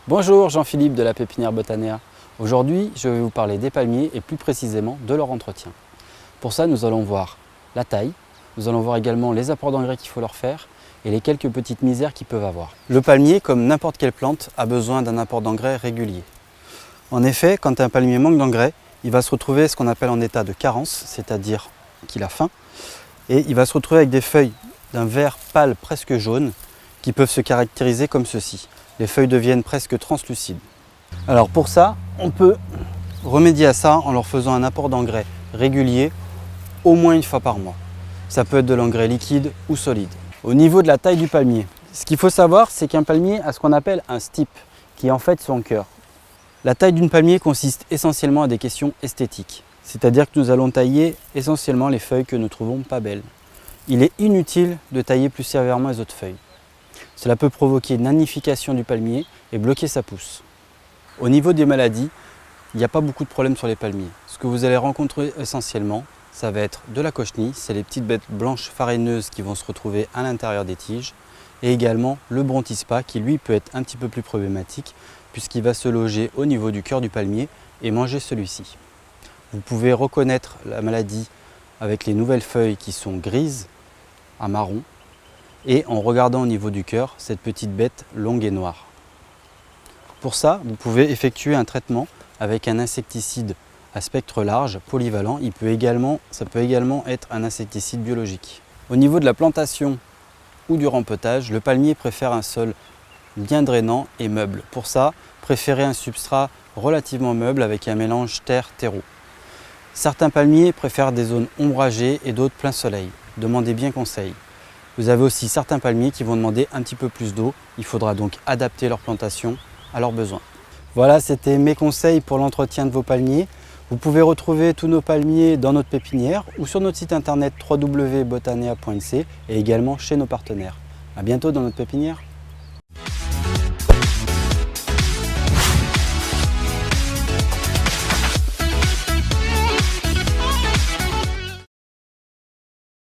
Bonjour, Jean-Philippe de la pépinière Botanea. Aujourd'hui, je vais vous parler des palmiers et plus précisément de leur entretien. Pour ça, nous allons voir la taille, nous allons voir également les apports d'engrais qu'il faut leur faire et les quelques petites misères qu'ils peuvent avoir. Le palmier, comme n'importe quelle plante, a besoin d'un apport d'engrais régulier. En effet, quand un palmier manque d'engrais, il va se retrouver ce qu'on appelle en état de carence, c'est-à-dire qu'il a faim, et il va se retrouver avec des feuilles d'un vert pâle presque jaune qui peuvent se caractériser comme ceci. Les feuilles deviennent presque translucides. Alors pour ça, on peut remédier à ça en leur faisant un apport d'engrais régulier au moins une fois par mois. Ça peut être de l'engrais liquide ou solide. Au niveau de la taille du palmier, ce qu'il faut savoir, c'est qu'un palmier a ce qu'on appelle un stipe, qui est en fait son cœur. La taille d'une palmier consiste essentiellement à des questions esthétiques, c'est-à-dire que nous allons tailler essentiellement les feuilles que nous trouvons pas belles. Il est inutile de tailler plus sévèrement les autres feuilles. Cela peut provoquer une nanification du palmier et bloquer sa pousse. Au niveau des maladies, il n'y a pas beaucoup de problèmes sur les palmiers. Ce que vous allez rencontrer essentiellement, ça va être de la cochenille, c'est les petites bêtes blanches farineuses qui vont se retrouver à l'intérieur des tiges, et également le brontispa qui lui peut être un petit peu plus problématique puisqu'il va se loger au niveau du cœur du palmier et manger celui-ci. Vous pouvez reconnaître la maladie avec les nouvelles feuilles qui sont grises à marron, et en regardant au niveau du cœur cette petite bête longue et noire. Pour ça, vous pouvez effectuer un traitement avec un insecticide à spectre large, polyvalent. Ça peut également être un insecticide biologique. Au niveau de la plantation ou du rempotage, le palmier préfère un sol bien drainant et meuble. Pour ça, préférez un substrat relativement meuble avec un mélange terre-terreau. Certains palmiers préfèrent des zones ombragées et d'autres plein soleil. Demandez bien conseil. Vous avez aussi certains palmiers qui vont demander un petit peu plus d'eau. Il faudra donc adapter leur plantation à leurs besoins. Voilà, c'était mes conseils pour l'entretien de vos palmiers. Vous pouvez retrouver tous nos palmiers dans notre pépinière ou sur notre site internet www.botanea.nc et également chez nos partenaires. À bientôt dans notre pépinière.